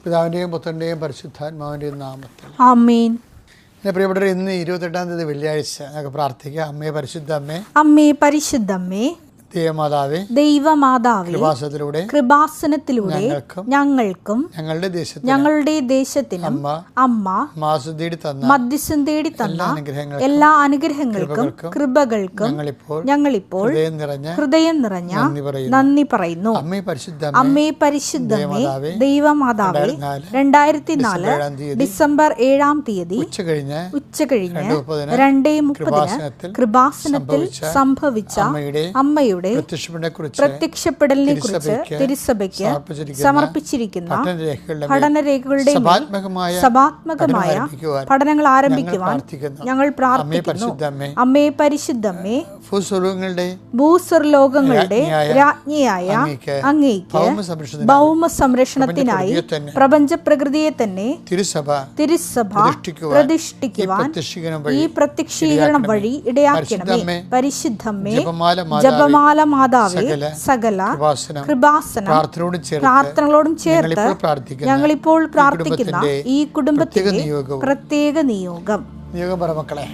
പിതാവിൻ്റെയും പുത്രൻ്റെയും പരിശുദ്ധാത്മാവിൻ്റെയും നാമത്തിൽ ആമേൻ. പ്രിയപ്പെട്ടവർ, ഇന്ന് 28-ാം തീയതി വെള്ളിയാഴ്ച നമുക്ക് പ്രാർത്ഥിക്കാം. അമ്മേ പരിശുദ്ധ അമ്മേ, അമ്മേ പരിശുദ്ധമ്മേ, ദൈവമാതാവേ, ദൈവമാതാവേ, കൃപാസനത്തിലൂടെ ഞങ്ങൾക്കും ഞങ്ങളുടെ ദേശത്തിനും അമ്മ മധ്യസ്ഥം തേടി തന്ന എല്ലാ അനുഗ്രഹങ്ങൾക്കും കൃപകൾക്കും ഞങ്ങളിപ്പോൾ ഹൃദയം നിറഞ്ഞ നന്ദി പറയുന്നു. അമ്മേ പരിശുദ്ധമേ, ദൈവമാതാവേ, 2004 ഡിസംബർ 7-ാം തീയതി ഉച്ചകഴിഞ്ഞ് 2:30 കൃപാസനത്തിൽ സംഭവിച്ച അമ്മയുടെ പ്രത്യക്ഷപ്പെടലിനെ കുറിച്ച് തിരുസഭയ്ക്ക് സമർപ്പിച്ചിരിക്കുന്ന പഠനരേഖകളുടെ സഭാത്മകമായ പഠനങ്ങൾ ആരംഭിക്കുവാൻ ഞങ്ങൾ പ്രാർത്ഥിക്കുന്നു. അമ്മേ പരിശുദ്ധമ്മേ, ഭൂസ്വർലോകങ്ങളുടെ രാജ്ഞിയായ അങ്ങേയ്ക്ക് ഭൗമ സംരക്ഷണത്തിനായി പ്രപഞ്ച പ്രകൃതിയെ തന്നെ തിരുസഭ പ്രതിഷ്ഠിക്കുവാൻ ഈ പ്രത്യക്ഷീകരണം വഴി ഇടയാക്കണമേ. പരിശുദ്ധമ്മേ, ജപമാല മാതാവേ, സകല കൃപാസന പ്രാർത്ഥനകളോടും ചേർത്ത് ഞങ്ങളിപ്പോൾ പ്രാർത്ഥിക്കുന്ന ഈ കുടുംബത്തിന്റെ പ്രത്യേക നിയോഗം. മക്കളെ,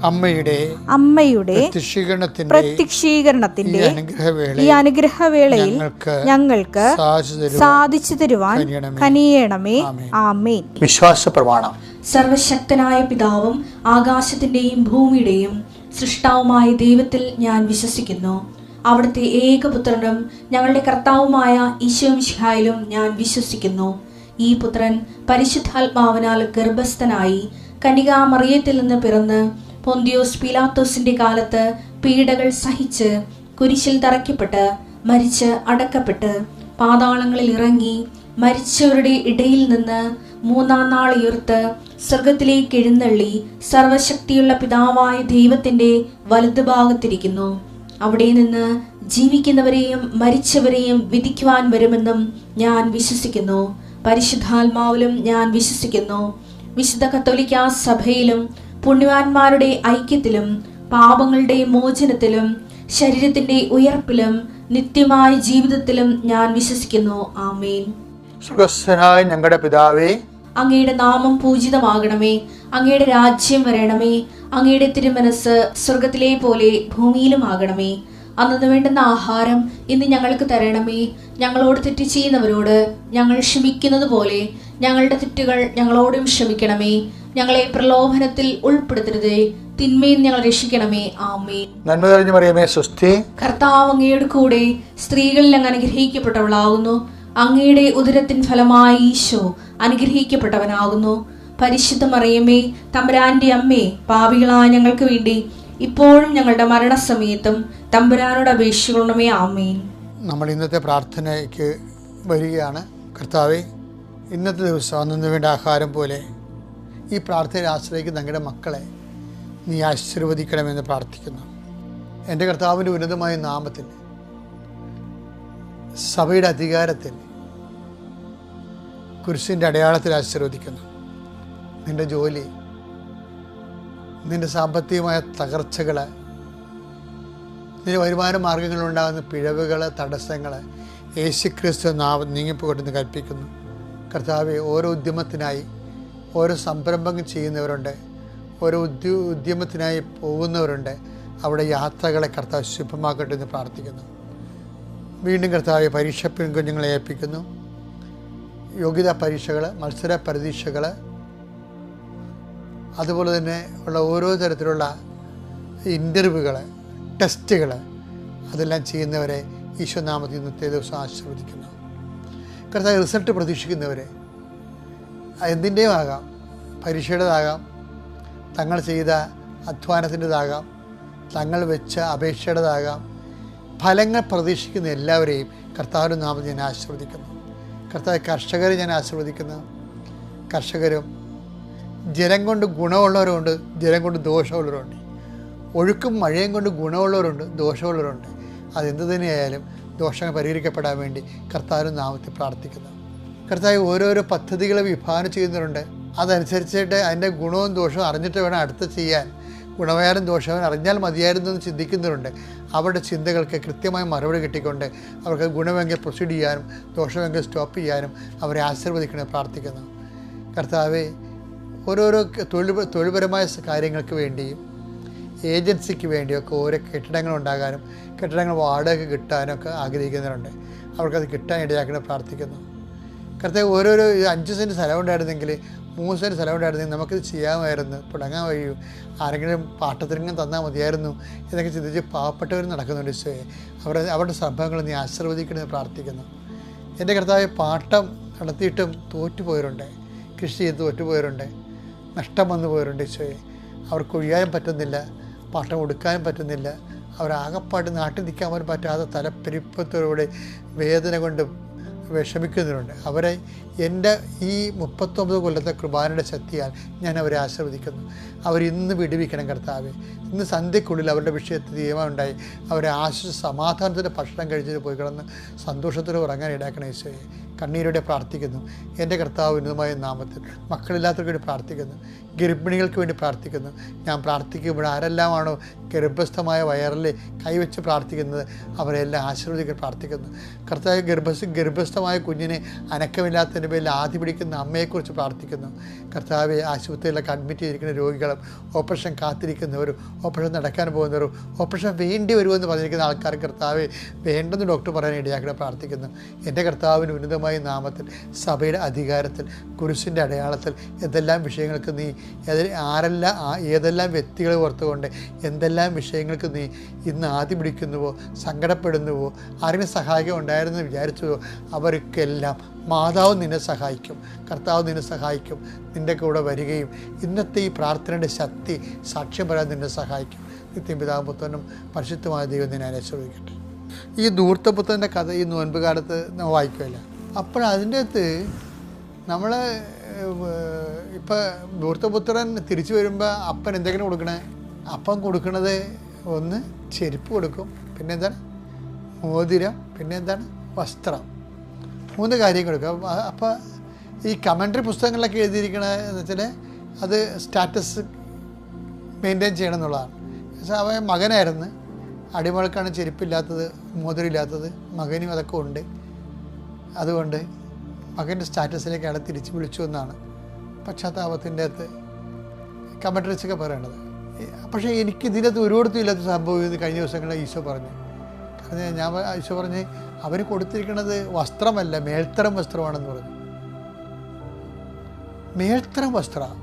അമ്മയുടെ പ്രത്യക്ഷീകരണത്തിന്റെ ഈ അനുഗ്രഹവേളയിൽ ഞങ്ങൾക്ക് സാധിച്ചു തരുവാൻ കനിയണമേ. ആമേൻ. വിശ്വാസ പ്രമാണം. സർവശക്തനായ പിതാവും ആകാശത്തിന്റെയും ഭൂമിയുടെയും സൃഷ്ടാവുമായ ദൈവത്തിൽ ഞാൻ വിശ്വസിക്കുന്നു. അവിടുത്തെ ഏകപുത്രനും ഞങ്ങളുടെ കർത്താവുമായ ഈശോമിശിഹായിലും ഞാൻ വിശ്വസിക്കുന്നു. ഈ പുത്രൻ പരിശുദ്ധാത്മാവിനാൽ ഗർഭസ്ഥനായി കന്യകാമറിയത്തിൽ നിന്ന് പിറന്ന് പൊന്തിയോസ് പീലാത്തോസിന്റെ കാലത്ത് പീഡകൾ സഹിച്ച് കുരിശിൽ തറയ്ക്കപ്പെട്ട് മരിച്ച് അടക്കപ്പെട്ട് പാതാളങ്ങളിൽ ഇറങ്ങി മരിച്ചവരുടെ ഇടയിൽ നിന്ന് 3-ാം നാൾ ഉയർത്ത് സ്വർഗത്തിലേക്ക് എഴുന്നള്ളി സർവശക്തിയുള്ള പിതാവായ ദൈവത്തിന്റെ വലതുഭാഗത്തിരിക്കുന്നു. അവിടെ നിന്ന് ജീവിക്കുന്നവരെയും മരിച്ചവരെയും വിധിക്കുവാൻ വരുമെന്നും ഞാൻ വിശ്വസിക്കുന്നു. പരിശുദ്ധാത്മാവിലും ഞാൻ വിശ്വസിക്കുന്നു. വിശുദ്ധ കത്തോലിക്കാ സഭയിലും പുണ്യവാന്മാരുടെ ഐക്യത്തിലും പാപങ്ങളുടെ മോചനത്തിലും ശരീരത്തിന്റെ ഉയർപ്പിലും നിത്യമായ ജീവിതത്തിലും ഞാൻ വിശ്വസിക്കുന്നു. ആമേൻ. സ്വർഗ്ഗസ്ഥനായ ഞങ്ങളുടെ പിതാവേ, അങ്ങയുടെ നാമം പൂജിതമാകണമേ. അങ്ങയുടെ രാജ്യം വരണമേ. അങ്ങയുടെ തിരുമനസ് സ്വർഗത്തിലെ പോലെ ഭൂമിയിലും ആകണമേ. അന്നു വേണ്ടുന്ന ആഹാരം ഇന്ന് ഞങ്ങൾക്ക് തരണമേ. ഞങ്ങളോട് തെറ്റ് ചെയ്യുന്നവരോട് ഞങ്ങൾ ക്ഷമിക്കുന്നത് പോലെ ഞങ്ങളുടെ തെറ്റുകൾ ഞങ്ങളോടും ക്ഷമിക്കണമേ. ഞങ്ങളെ പ്രലോഭനത്തിൽ ഉൾപ്പെടുത്തരുതേ, തിന്മയിൽ ഞങ്ങൾ രക്ഷിക്കണമേ. ആമേൻ. നന്മ നിറഞ്ഞ മറിയമേ, സ്വസ്തി. കർത്താവ് അങ്ങയുടെ കൂടെ സ്ത്രീകളിൽ അങ്ങ് അനുഗ്രഹിക്കപ്പെട്ടവളാകുന്നു. അങ്ങയുടെ ഉദരത്തിൻ ഫലമായി ഈശോ അനുഗ്രഹിക്കപ്പെട്ടവനാകുന്നു. പരിശുദ്ധ മറിയമേ, തമ്പുരാന്റെ അമ്മേ, പാപികളായ ഞങ്ങൾക്ക് വേണ്ടി ഇപ്പോഴും ഞങ്ങളുടെ മരണസമയത്തും തമ്പുരാനോട് അപേക്ഷിക്കണമേ. ആമേൻ. നമ്മൾ ഇന്നത്തെ പ്രാർത്ഥനയ്ക്ക് വരികയാണ്. കർത്താവേ, ഇന്നത്തെ ദിവസം അന്നു വേണ്ട ആഹാരം പോലെ ഈ പ്രാർത്ഥനയെ ആശ്രയിക്കുന്ന ഞങ്ങളുടെ മക്കളെ നീ ആശീർവദിക്കണമെന്ന് പ്രാർത്ഥിക്കുന്നു. എൻ്റെ കർത്താവിൻ്റെ ഉന്നതമായ നാമത്തിൽ, സഭയുടെ അധികാരത്തിൽ, കുരിശിൻ്റെ അടയാളത്തിൽ ആശീർവദിക്കുന്നു. നിൻ്റെ ജോലി, നിൻ്റെ സാമ്പത്തികമായ തകർച്ചകൾ, നിന്റെ വരുമാന മാർഗങ്ങളുണ്ടാകുന്ന പിഴവുകൾ, തടസ്സങ്ങൾ യേശുക്രിസ്തു നാമം നീങ്ങിപ്പോട്ടെന്ന് കൽപ്പിക്കുന്നു. കർത്താവെ, ഓരോ ഉദ്യമത്തിനായി ഓരോ സംരംഭങ്ങൾ ചെയ്യുന്നവരുണ്ട്, ഓരോ ഉദ്യമത്തിനായി പോകുന്നവരുണ്ട്. അവിടെ യാത്രകളെ കർത്താവ് ശുഭമാക്കട്ടെ എന്ന് പ്രാർത്ഥിക്കുന്നു. വീണ്ടും കർത്താവ് പരീക്ഷ പെൺകുഞ്ഞുങ്ങളെ ഏൽപ്പിക്കുന്നു. യോഗ്യതാ പരീക്ഷകൾ, മത്സര പരീക്ഷകൾ, അതുപോലെ തന്നെ ഉള്ള ഓരോ തരത്തിലുള്ള ഇൻ്റർവ്യൂകൾ, ടെസ്റ്റുകൾ, അതെല്ലാം ചെയ്യുന്നവരെ ഈശോനാമത്തിൽ ഇന്നത്തെ ദിവസം ആശീർവദിക്കുന്നു. കർത്താവ് റിസൾട്ട് പ്രതീക്ഷിക്കുന്നവരെ, എന്തിൻ്റെയും ആകാം, പരീക്ഷയുടേതാകാം, തങ്ങൾ ചെയ്ത അധ്വാനത്തിൻ്റെതാകാം, തങ്ങൾ വെച്ച അപേക്ഷയുടേതാകാം, ഫലങ്ങൾ പ്രതീക്ഷിക്കുന്ന എല്ലാവരെയും കർത്താവിൻ്റെ നാമത്തിൽ ഞാൻ ആശീർവദിക്കുന്നു. കർത്താവ് കർഷകരെ ഞാൻ ആശീർവദിക്കുന്നു. കർഷകരും ജലം കൊണ്ട് ഗുണമുള്ളവരുണ്ട്, ജലം കൊണ്ട് ദോഷമുള്ളവരുണ്ട്. ഒഴുക്കും മഴയും കൊണ്ട് ഗുണമുള്ളവരുണ്ട്, ദോഷമുള്ളവരുണ്ട്. അതെന്ത് തന്നെയായാലും ദോഷങ്ങൾ പരിഹരിക്കപ്പെടാൻ വേണ്ടി കർത്താവിൻ്റെ നാമത്തിൽ പ്രാർത്ഥിക്കുന്നു. കർത്താവ് ഓരോരോ പദ്ധതികൾ വിഭാവനം ചെയ്യുന്നവരുണ്ട്. അതനുസരിച്ചിട്ട് അതിൻ്റെ ഗുണവും ദോഷവും അറിഞ്ഞിട്ട് വേണം അടുത്ത് ചെയ്യാൻ. ഗുണമായാലും ദോഷവും അറിഞ്ഞാൽ മതിയായിരുന്നു എന്ന് ചിന്തിക്കുന്നവരുണ്ട്. അവരുടെ ചിന്തകൾക്ക് കൃത്യമായ മറുപടി കിട്ടിക്കൊണ്ട് അവർക്ക് ഗുണമെങ്കിൽ പ്രൊസീഡ് ചെയ്യാനും ദോഷമെങ്കിൽ സ്റ്റോപ്പ് ചെയ്യാനും അവരെ ആശീർവദിക്കണമെന്ന് പ്രാർത്ഥിക്കുന്നു. കർത്താവെ, ഓരോരോ തൊഴിൽപരമായ കാര്യങ്ങൾക്ക് വേണ്ടിയും ഏജൻസിക്ക് വേണ്ടിയൊക്കെ ഓരോ കെട്ടിടങ്ങൾ ഉണ്ടാകാനും കെട്ടിടങ്ങൾ വാടക കിട്ടാനൊക്കെ ആഗ്രഹിക്കുന്നവരുണ്ട്. അവർക്കത് കിട്ടാൻ ഇടയാക്കണം പ്രാർത്ഥിക്കുന്നു. കർത്താവ് ഓരോരോ 5 സെൻറ്റ് സ്ഥലം ഉണ്ടായിരുന്നെങ്കിൽ 3 സെൻറ്റ് സ്ഥലം ഉണ്ടായിരുന്നെങ്കിൽ നമുക്കിത് ചെയ്യാമായിരുന്നു, തുടങ്ങാൻ കഴിയും, ആരെങ്കിലും പാട്ടത്തിനെങ്കിലും തന്നാൽ മതിയായിരുന്നു എന്നൊക്കെ ചിന്തിച്ച് പാവപ്പെട്ടവർ നടക്കുന്നുണ്ട്. ഈശോയെ, അവരുടെ സംഭവങ്ങൾ നീ ആശീർവദിക്കണമെന്ന് പ്രാർത്ഥിക്കുന്നു. എൻ്റെ കർത്താവ്, പാട്ടം നടത്തിയിട്ടും തോറ്റുപോയവരുണ്ട്, കൃഷി ചെയ്ത് തോറ്റുപോയവരുണ്ട്, നഷ്ടം വന്നു പോയവരുണ്ട്. ഈശോയെ, അവർക്ക് ഒഴിയാനും പറ്റുന്നില്ല, പാട്ടം കൊടുക്കാനും പറ്റുന്നില്ല, അവരാകപ്പാട്ട് നാട്ടിൽ നിൽക്കാൻ പോലും പറ്റാതെ തലപ്പെരുപ്പത്തോടെ വേദന കൊണ്ട് വിഷമിക്കുന്നവരുണ്ട്. അവരെ എൻ്റെ ഈ 39 കൊല്ലത്തെ കൃപാനയുടെ ശക്തിയാൽ ഞാൻ അവരെ ആശീർവദിക്കുന്നു. അവരിന്ന് വിടുവിക്കണം കർത്താവെ. ഇന്ന് സന്ധ്യക്കുള്ളിൽ അവരുടെ വിഷയത്തിൽ തീരുമാനമുണ്ടായി അവരെ സമാധാനത്തിൻ്റെ ഭക്ഷണം കഴിച്ചിട്ട് പോയി കിടന്ന് സന്തോഷത്തോടെ ഉറങ്ങാൻ ഇടാക്കണം. ഈശോയെ, കണ്ണീരോടെ പ്രാർത്ഥിക്കുന്നു. എൻ്റെ കർത്താവ് ഉന്നതമായ നാമത്തിൽ മക്കളില്ലാത്തവർക്ക് വേണ്ടി പ്രാർത്ഥിക്കുന്നു, ഗർഭിണികൾക്ക് വേണ്ടി പ്രാർത്ഥിക്കുന്നു. ഞാൻ പ്രാർത്ഥിക്കുമ്പോൾ ആരെല്ലാമാണോ ഗർഭസ്ഥമായ വയറിൽ കൈവച്ച് പ്രാർത്ഥിക്കുന്നത് അവരെല്ലാം ആശീർവദിക്കാൻ പ്രാർത്ഥിക്കുന്നു. കർത്താവ്, ഗർഭസ്ഥമായ കുഞ്ഞിനെ അനക്കമില്ലാത്തതിൻ്റെ പേരിൽ ആദ്യ പിടിക്കുന്ന അമ്മയെക്കുറിച്ച് പ്രാർത്ഥിക്കുന്നു. കർത്താവെ, ആശുപത്രിയിലൊക്കെ അഡ്മിറ്റ് ചെയ്തിരിക്കുന്ന രോഗികളും ഓപ്പറേഷൻ കാത്തിരിക്കുന്നവരും ഓപ്പറേഷൻ നടക്കാൻ പോകുന്നവരും ഓപ്പറേഷൻ വേണ്ടി വരുമെന്ന് പറഞ്ഞിരിക്കുന്ന ആൾക്കാർ കർത്താവെ വേണ്ടെന്ന് ഡോക്ടർ പറയാൻ ഇടയാക്കണം പ്രാർത്ഥിക്കുന്നു. എൻ്റെ കർത്താവിന് ഉന്നതമായ നാമത്തിൽ സഭയുടെ അധികാരത്തിൽ കുരിശിൻ്റെ അടയാളത്തിൽ എന്തെല്ലാം വിഷയങ്ങൾക്ക് നീ ഏതെല്ലാം വ്യക്തികളെ ഓർത്തുകൊണ്ട് എന്തെല്ലാം വിഷയങ്ങൾക്ക് നീ ഇന്ന് ആദ്യം പിടിക്കുന്നുവോ, സങ്കടപ്പെടുന്നുവോ, ആരെങ്കിലും സഹായിക്കാൻ ഉണ്ടായിരുന്നെന്ന് വിചാരിച്ചുവോ, അവർക്കെല്ലാം മാതാവ് നിന്നെ സഹായിക്കും, കർത്താവ് നിന്നെ സഹായിക്കും, നിൻ്റെ കൂടെ വരികയും ഇന്നത്തെ ഈ പ്രാർത്ഥനയുടെ ശക്തി സാക്ഷ്യം പറയാൻ നിന്നെ സഹായിക്കും. നിത്യം പിതാവും പുത്രനും പരിശുദ്ധമായ ദൈവം നിന്നെ അനുസരിക്കട്ടെ. ഈ ധൂർത്തപുത്രൻ്റെ കഥ ഈ നോൻപ് കാലത്ത് നമ്മൾ വായിക്കുമല്ല. അപ്പോഴതിൻ്റെ അകത്ത് നമ്മൾ ഇപ്പം ധൂർത്തപുത്രൻ തിരിച്ചു വരുമ്പോൾ അപ്പൻ എന്തെങ്കിലും കൊടുക്കണേ? അപ്പം കൊടുക്കണത് ഒന്ന് ചെരുപ്പ് കൊടുക്കും, പിന്നെ എന്താണ് മോതിരം, പിന്നെ എന്താണ് വസ്ത്രം, 3 കാര്യം കൊടുക്കും. അപ്പോൾ ഈ കമൻട്രി പുസ്തകങ്ങളിലൊക്കെ എഴുതിയിരിക്കണതെന്ന് വെച്ചാൽ അത് സ്റ്റാറ്റസ് മെയിൻറ്റെയിൻ ചെയ്യണം എന്നുള്ളതാണ്. അവൻ മകനായിരുന്നു, അടിമകൾക്കാണ് ചെരുപ്പില്ലാത്തത്, മോതിരമില്ലാത്തത്, മകനും അതൊക്കെ ഉണ്ട്. അതുകൊണ്ട് മകൻ്റെ സ്റ്റാറ്റസിലേക്കാണ് തിരിച്ച് വിളിച്ചു എന്നാണ് പശ്ചാത്താപത്തിൻ്റെ അകത്ത് കമൻട്രീസൊക്കെ പറയണത്. പക്ഷേ എനിക്ക് ഇതിനകത്ത് ഒരുപാടത്തും ഇല്ലാത്ത സംഭവം ഇത് കഴിഞ്ഞ ദിവസങ്ങളിൽ ഈശോ പറഞ്ഞു. കാരണം ഈശോ പറഞ്ഞ് അവർ കൊടുത്തിരിക്കുന്നത് വസ്ത്രമല്ല, മേൽത്തരം വസ്ത്രമാണെന്ന് പറഞ്ഞു. മേൽത്തരം വസ്ത്രം.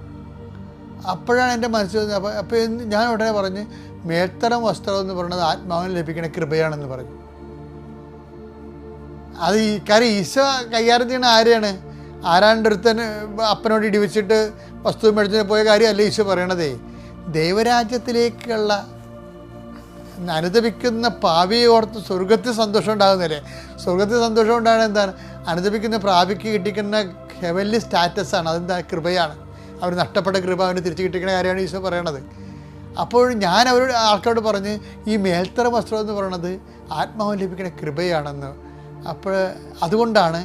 അപ്പോഴാണ് എൻ്റെ മനസ്സിൽ അപ്പോൾ ഞാൻ ഉടനെ പറഞ്ഞ് മേൽത്തരം വസ്ത്രം എന്ന് പറയുന്നത് ആത്മാവിന് ലഭിക്കുന്ന കൃപയാണെന്ന് പറഞ്ഞു. അത് കാര്യം ഈശോ കൈകാര്യം ചെയ്യണ ആരാണ്ട് ഒരുത്തൻ അപ്പനോട് ഇടിവെച്ചിട്ട് വസ്തു മേടിച്ചിട്ട് പോയ കാര്യമല്ല ഈശോ പറയണതേ. ദൈവരാജ്യത്തിലേക്കുള്ള അനുദപിക്കുന്ന പാപിയെ ഓർത്ത് സ്വർഗത്തിൽ സന്തോഷം ഉണ്ടാകുന്നില്ലേ? സ്വർഗത്തിൽ സന്തോഷം ഉണ്ടാകുന്നത് എന്താണ്? അനുദപിക്കുന്ന പാപിക്ക് കിട്ടിക്കുന്ന ഹെവൻലി സ്റ്റാറ്റസാണ്. അതെന്താ? കൃപയാണ്. അവർ നഷ്ടപ്പെട്ട കൃപ അവന് തിരിച്ചു കിട്ടിക്കുന്ന കാര്യമാണ് ഈശോ പറയണത്. അപ്പോൾ ഞാൻ ആൾക്കാരോട് പറഞ്ഞ് ഈ മേൽത്തര വസ്ത്രം എന്ന് പറയണത് ആത്മാവിന് ലഭിക്കുന്ന കൃപയാണെന്ന്. അപ്പോൾ അതുകൊണ്ടാണ്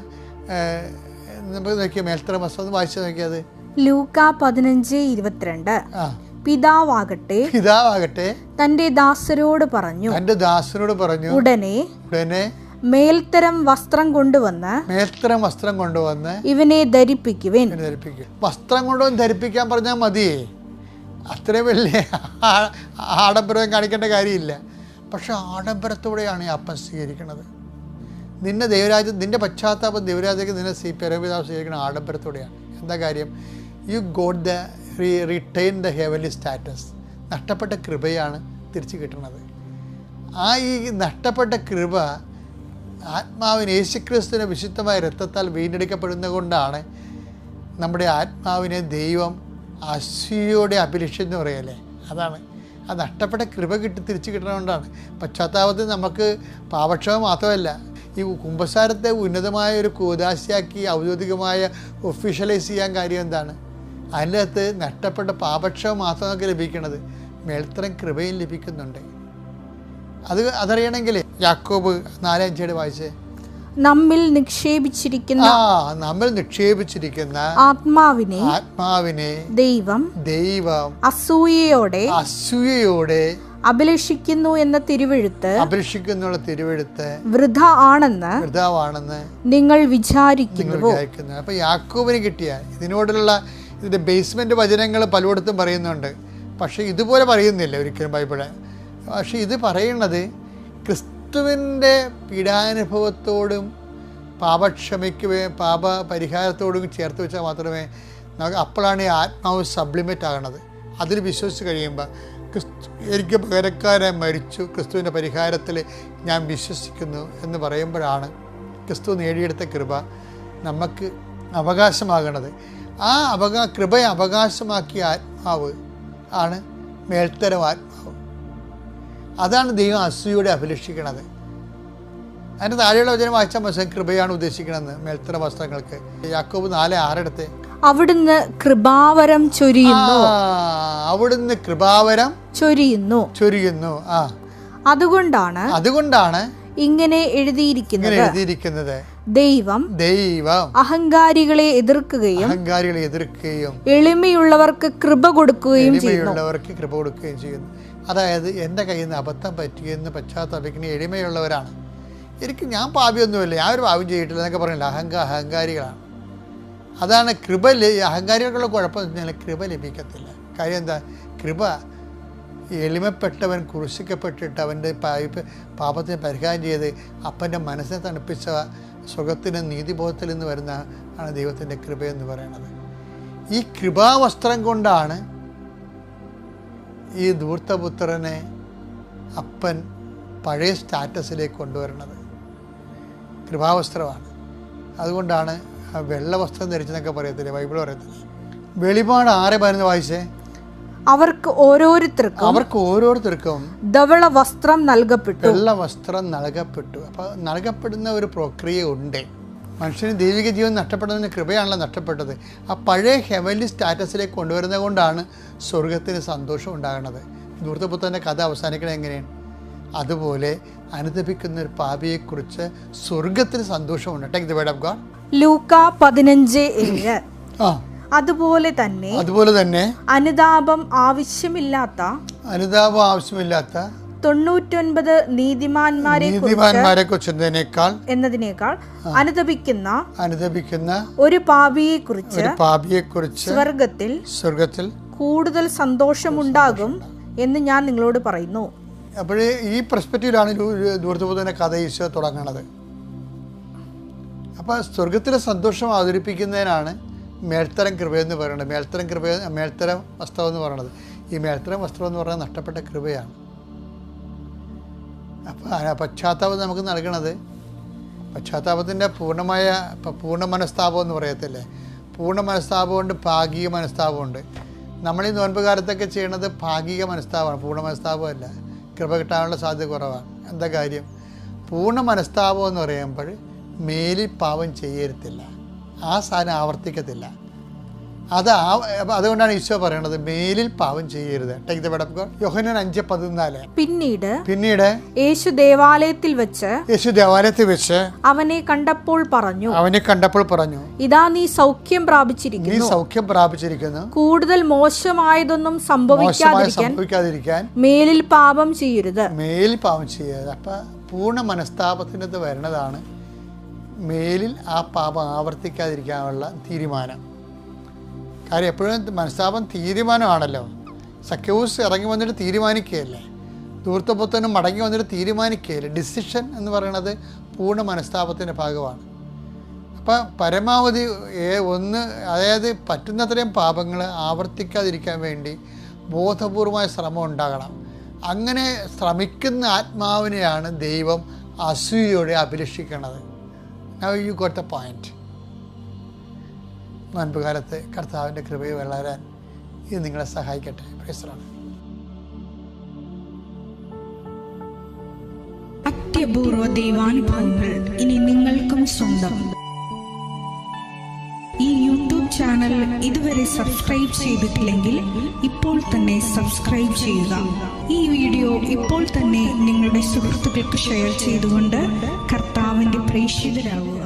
നമുക്ക് നോക്കിയ മേൽത്തര വസ്ത്രം എന്ന് വായിച്ചു നോക്കിയത്. ലൂക്കാ 15:22. പിതാവാകട്ടെ തന്റെ ദാസരോട് പറഞ്ഞു ഉടനെ മേൽത്തരം വസ്ത്രം കൊണ്ടുവന്ന് ഇവനെ ധരിപ്പിക്കുവിൻ. വസ്ത്രം കൊണ്ടുവന്ന് ധരിപ്പിക്കാൻ പറഞ്ഞാൽ മതിയേ, അത്രയും വലിയ ആഡംബരം കാണിക്കേണ്ട കാര്യമില്ല. പക്ഷെ ആഡംബരത്തോടെയാണ് ഈ അപ്പം സ്വീകരിക്കുന്നത്. നിന്റെ പശ്ചാത്താപം ദൈവരാജ്യത്തേക്ക് നിന്നെ പരമപിതാവ് സ്വീകരിക്കുന്ന ആഡംബരത്തോടെയാണ്. എന്താ കാര്യം? U got the retain the heavenly status. നഷ്ടപ്പെട്ട കൃപയാണ് തിരിച്ചു കിട്ടുന്നത്. ഈ നഷ്ടപ്പെട്ട കൃപ ആത്മാവിന് യേശുക്രിസ്തുവിൻ്റെ വിശുദ്ധമായ രക്തത്താൽ വീണ്ടെടുക്കപ്പെടുന്നത് കൊണ്ടാണ് നമ്മുടെ ആത്മാവിനെ ദൈവം അസൂയയോടെ അഭിലഷിച്ചെന്ന് പറയല്ലേ. അതാണ് ആ നഷ്ടപ്പെട്ട കൃപ തിരിച്ചു കിട്ടുന്നതുകൊണ്ടാണ്. പശ്ചാത്താപത്തിൽ നമുക്ക് പാപക്ഷമം മാത്രമല്ല, ഈ കുമ്പസാരത്തെ ഉന്നതമായ ഒരു കൂദാശയാക്കി ഔദ്യോഗികമായ ഒഫീഷ്യലൈസ് ചെയ്യാൻ കാര്യം എന്താണ്? അതിൻ്റെ അകത്ത് നഷ്ടപ്പെട്ട പാപക്ഷമം മാത്രം നമുക്ക് ലഭിക്കുന്നത്, മേൽത്തരം കൃപയും ലഭിക്കുന്നുണ്ട്. അതറിയണമെങ്കിൽ യാക്കോബ് 4:5 വായിച്ചേ. നമ്മിൽ നിക്ഷേപിച്ചിരിക്കുന്ന ആത്മാവിനെ ദൈവം അസൂയയോടെ അഭിലഷിക്കുന്നു എന്ന തിരുവെഴുത്ത് വൃഥ ആണെന്ന് നിങ്ങൾ വിചാരിക്കുന്നു. അപ്പൊ യാക്കോബിന് കിട്ടിയ ഇതിന്റെ ബേസ്മെന്റ് വചനങ്ങൾ പലയിടത്തും പറയുന്നുണ്ട്, പക്ഷെ ഇതുപോലെ പറയുന്നില്ല ഒരിക്കലും ബൈബിള്. പക്ഷെ ഇത് പറയുന്നത് ക്രിസ്തുവിൻ്റെ പീഡാനുഭവത്തോടും പാപ പരിഹാരത്തോടും ചേർത്ത് വെച്ചാൽ മാത്രമേ നമുക്ക് അപ്പോഴാണ് ഈ ആത്മാവ് സബ്ലിമേറ്റ് ആകണത്. അതിൽ വിശ്വസിച്ച് കഴിയുമ്പോൾ എനിക്ക് പകരക്കാരായി മരിച്ചു, ക്രിസ്തുവിൻ്റെ പരിഹാരത്തിൽ ഞാൻ വിശ്വസിക്കുന്നു എന്ന് പറയുമ്പോഴാണ് ക്രിസ്തു നേടിയെടുത്ത കൃപ നമുക്ക് അവകാശമാകണത്. ആ കൃപയെ അവകാശമാക്കിയ ആത്മാവ് ആണ് മേൽത്തരം ആത്മാവ്. അതാണ് ദൈവം അസൂയയോടെ അഭിലഷിക്കണത്. അതിൻ്റെ താഴെയുള്ള വചനം വായിച്ചാൽ മനസ്സിലാക്കും കൃപയാണ് ഉദ്ദേശിക്കണമെന്ന്. മേൽത്തര വസ്ത്രങ്ങൾക്ക് യാക്കോബ് 4:6 അവിടുന്ന് കൃപാവരം ചൊരിയുന്നു. അവിടുന്ന് കൃപാവരം ചൊരിയുന്നു. അതുകൊണ്ടാണ് ഇങ്ങനെ എഴുതിയിരിക്കുന്നത്, ദൈവം അഹങ്കാരികളെ എതിർക്കുകയും എളിമയുള്ളവർക്ക് കൃപ കൊടുക്കുകയും ചെയ്യുന്നു. അതായത് എൻ്റെ കയ്യിൽ നിന്ന് അബദ്ധം പറ്റിയെന്ന് പശ്ചാത്തപിക്കുന്ന എളിമയുള്ളവരാണ്. ഞാൻ പാപിയൊന്നുമില്ല, ഞാൻ ഒരു പാപം ചെയ്തിട്ടില്ല എന്നൊക്കെ പറഞ്ഞില്ല. അഹങ്കാരികളാണ്. അതാണ് കൃപ. അഹങ്കാരികൾക്കുള്ള കുഴപ്പം എന്ന് പറഞ്ഞാൽ കൃപ ലഭിക്കത്തില്ല. കാര്യം എന്താ? കൃപ എളിമപ്പെട്ടവൻ ക്രൂശിക്കപ്പെട്ടിട്ട് അവൻ്റെ പാപത്തിന് പരിഹാരം ചെയ്ത് അപ്പൻ്റെ മനസ്സിനെ തണുപ്പിച്ച സുഖത്തിൻ്റെ നീതിബോധത്തിൽ നിന്ന് വരുന്ന ആണ് ദൈവത്തിൻ്റെ കൃപയെന്ന് പറയുന്നത്. ഈ കൃപാവസ്ത്രം കൊണ്ടാണ് ഈ ധൂർത്തപുത്രനെ അപ്പൻ പഴയ സ്റ്റാറ്റസിലേക്ക് കൊണ്ടുവരുന്നത്. കൃപാവസ്ത്രമാണ്. അതുകൊണ്ടാണ് വെള്ള വസ്ത്രം ധരിച്ചെന്നൊക്കെ പറയത്തില്ലേ, ബൈബിൾ പറയത്തില്ലേ. വെളിപാട് 6:11 വായിച്ചേ. അവർക്ക് ഓരോരുത്തർക്കും ധവള വസ്ത്രം നൽകപ്പെട്ടു. വെള്ള വസ്ത്രം നൽകപ്പെട്ടു. അപ്പോൾ നൽകപ്പെടുന്ന ഒരു പ്രക്രിയ ഉണ്ട്. മനുഷ്യന് ദൈവിക ജീവൻ നഷ്ടപ്പെടുന്നതിന് കൃപയാണല്ലോ നഷ്ടപ്പെട്ടത്. ആ പഴയ ഹെവൻലി സ്റ്റാറ്റസിലേക്ക് കൊണ്ടുവരുന്നത് കൊണ്ടാണ് സ്വർഗത്തിന് സന്തോഷം ഉണ്ടാകുന്നത്. ധൂർത്തപുത്രൻ്റെ കഥ അവസാനിക്കണത് എങ്ങനെയാണ്? അതുപോലെ അനുതപിക്കുന്ന ഒരു പാപിയെക്കുറിച്ച് സ്വർഗത്തിന് സന്തോഷമുണ്ട്. Take the word of God. ലൂക്കാ 15:7. അതുപോലെ തന്നെ അനുതാപം ആവശ്യമില്ലാത്ത 99 നീതിമാന്മാരെ കുറിച്ച് എന്നതിനേക്കാൾ അനുതപിക്കുന്ന ഒരു പാപിയെ കുറിച്ച് സ്വർഗത്തിൽ കൂടുതൽ സന്തോഷമുണ്ടാകും എന്ന് ഞാൻ നിങ്ങളോട് പറയുന്നു. അപ്പോഴേ ഈ പെർസ്പെക്റ്റീവിലാണ് ധൂർത്തപുത്രൻ്റെ കഥ ഈശോ തുടങ്ങുന്നത്. അപ്പോൾ സ്വർഗത്തിലെ സന്തോഷം അവതരിപ്പിക്കുന്നതിനാണ് മേൽത്തരം കൃപയെന്ന് പറയുന്നത്. മേൽത്തരം വസ്ത്രം എന്ന് പറയുന്നത്. ഈ മേൽത്തരം വസ്ത്രം എന്ന് പറയുന്നത് നഷ്ടപ്പെട്ട കൃപയാണ്. അപ്പോൾ പശ്ചാത്താപം നമുക്ക് നൽകണത്, പശ്ചാത്താപത്തിൻ്റെ പൂർണ്ണ മനസ്താപം എന്ന് പറയത്തില്ലേ, പൂർണ്ണ മനസ്താപമുണ്ട്, ഭാഗിക മനസ്താപമുണ്ട്. നമ്മൾ ഈ നോൻപ് കാലത്തൊക്കെ ചെയ്യണത് ഭാഗിക മനസ്താപമാണ്, പൂർണ്ണ മനസ്താപമല്ല. കൃപ കിട്ടാനുള്ള സാധ്യത കുറവാണ്. എന്താ കാര്യം? പൂർണ്ണ മനസ്താപം എന്ന് പറയുമ്പോൾ മേലിൽ പാപം ചെയ്യരുത്തില്ല, ആ സാധനം ആവർത്തിക്കത്തില്ല. അതുകൊണ്ടാണ് ഈശോ പറയണത് മേലിൽ പാപം ചെയ്യരുത്. Take the word of God. Yohannan 5:14. പിന്നീട് യേശു ദേവാലയത്തിൽ വെച്ച് അവനെ കണ്ടപ്പോൾ പറഞ്ഞു, ഇതാ നീ സൗഖ്യം പ്രാപിച്ചിരിക്കുന്നു. കൂടുതൽ മോശമായതൊന്നും സംഭവിക്കാതിരിക്കാൻ മേലിൽ പാപം ചെയ്യരുത്. അപ്പൊ പൂർണ്ണ മനസ്താപത്തിനകത്ത് വരുന്നതാണ് മേലിൽ ആ പാപം ആവർത്തിക്കാതിരിക്കാനുള്ള തീരുമാനം. കാര്യം എപ്പോഴും മനസ്താപം തീരുമാനമാണല്ലോ. സഖ്യവൂസ് ഇറങ്ങി വന്നിട്ട് തീരുമാനിക്കുകയല്ലേ, ധൂർത്തപുത്രനും മടങ്ങി വന്നിട്ട് തീരുമാനിക്കുകയല്ലേ. ഡിസിഷൻ എന്ന് പറയുന്നത് പൂർണ്ണ മനസ്താപത്തിൻ്റെ ഭാഗമാണ്. അപ്പം പരമാവധി അതായത് പറ്റുന്നത്രയും പാപങ്ങൾ ആവർത്തിക്കാതിരിക്കാൻ വേണ്ടി ബോധപൂർവമായ ശ്രമം ഉണ്ടാകണം. അങ്ങനെ ശ്രമിക്കുന്ന ആത്മാവിനെയാണ് ദൈവം അസൂയയോടെ അഭിലഷിക്കുന്നത്. Now you got the point. നോൻപുകാലത്ത് കർത്താവിൻ്റെ കൃപയെ വളരാൻ ഇത് നിങ്ങളെ സഹായിക്കട്ടെ. Praise the Lord. അത്യപൂർവ ദൈവാനുഭവങ്ങൾ ഇനി നിങ്ങൾക്കും സ്വന്തം. ഈ യൂട്യൂബ് ചാനൽ ഇതുവരെ സബ്സ്ക്രൈബ് ചെയ്തിട്ടില്ലെങ്കിൽ ഇപ്പോൾ തന്നെ സബ്സ്ക്രൈബ് ചെയ്യുക. ഈ വീഡിയോ ഇപ്പോൾ തന്നെ നിങ്ങളുടെ സുഹൃത്തുക്കൾക്ക് ഷെയർ ചെയ്തുകൊണ്ട് കർത്താവിൻ്റെ പ്രേക്ഷിതരാകുക.